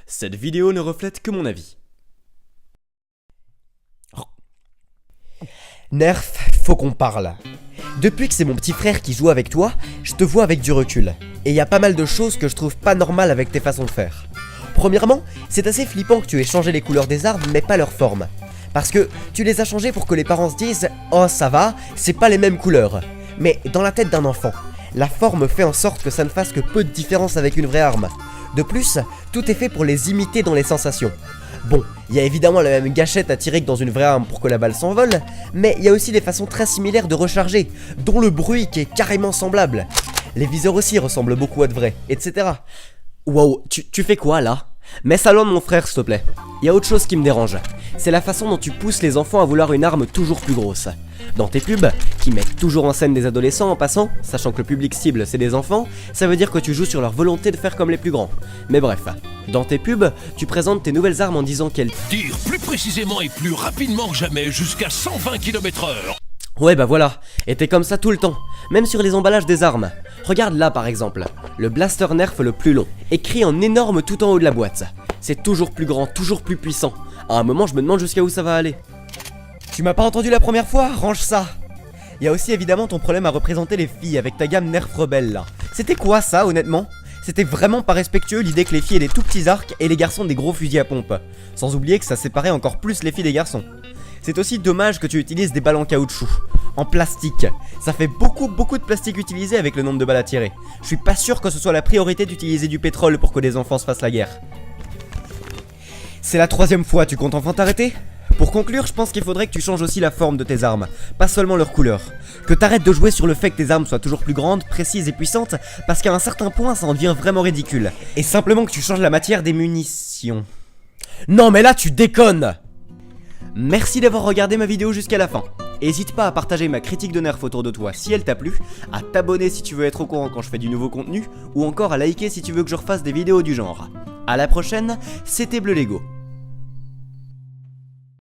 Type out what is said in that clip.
Cette vidéo ne reflète que mon avis. Nerf, faut qu'on parle. Depuis que c'est mon petit frère qui joue avec toi, je te vois avec du recul. Et y a pas mal de choses que je trouve pas normales avec tes façons de faire. Premièrement, c'est assez flippant que tu aies changé les couleurs des arbres mais pas leur forme. Parce que tu les as changés pour que les parents se disent « Oh ça va, c'est pas les mêmes couleurs ». Mais dans la tête d'un enfant, la forme fait en sorte que ça ne fasse que peu de différence avec une vraie arme. De plus, tout est fait pour les imiter dans les sensations. Bon, il y a évidemment la même gâchette à tirer que dans une vraie arme pour que la balle s'envole, mais il y a aussi des façons très similaires de recharger, dont le bruit qui est carrément semblable. Les viseurs aussi ressemblent beaucoup à de vrais, etc. Wow, tu fais quoi là? Mets ça loin de mon frère s'il te plaît. Il y a autre chose qui me dérange. C'est la façon dont tu pousses les enfants à vouloir une arme toujours plus grosse. Dans tes pubs, qui mettent toujours en scène des adolescents en passant, sachant que le public cible c'est des enfants, ça veut dire que tu joues sur leur volonté de faire comme les plus grands. Mais bref, dans tes pubs, tu présentes tes nouvelles armes en disant qu'elles tirent plus précisément et plus rapidement que jamais, jusqu'à 120 km/h. Ouais bah voilà, et t'es comme ça tout le temps, même sur les emballages des armes. Regarde là par exemple, le blaster Nerf le plus long, écrit en énorme tout en haut de la boîte. C'est toujours plus grand, toujours plus puissant. À un moment je me demande jusqu'à où ça va aller. Tu m'as pas entendu la première fois? Range ça. Il y a aussi évidemment ton problème à représenter les filles avec ta gamme Nerf Rebelle là. C'était quoi ça honnêtement? C'était vraiment pas respectueux l'idée que les filles aient des tout petits arcs et les garçons des gros fusils à pompe. Sans oublier que ça séparait encore plus les filles des garçons. C'est aussi dommage que tu utilises des balles en caoutchouc, en plastique. Ça fait beaucoup de plastique utilisé avec le nombre de balles à tirer. Je suis pas sûr que ce soit la priorité d'utiliser du pétrole pour que des enfants se fassent la guerre. C'est la 3e fois, tu comptes enfin t'arrêter? Pour conclure, je pense qu'il faudrait que tu changes aussi la forme de tes armes, pas seulement leur couleur. Que t'arrêtes de jouer sur le fait que tes armes soient toujours plus grandes, précises et puissantes, parce qu'à un certain point ça en devient vraiment ridicule. Et simplement que tu changes la matière des munitions. Non mais là tu déconnes! Merci d'avoir regardé ma vidéo jusqu'à la fin. N'hésite pas à partager ma critique de Nerf autour de toi si elle t'a plu, à t'abonner si tu veux être au courant quand je fais du nouveau contenu, ou encore à liker si tu veux que je refasse des vidéos du genre. A la prochaine, c'était Bleu Lego.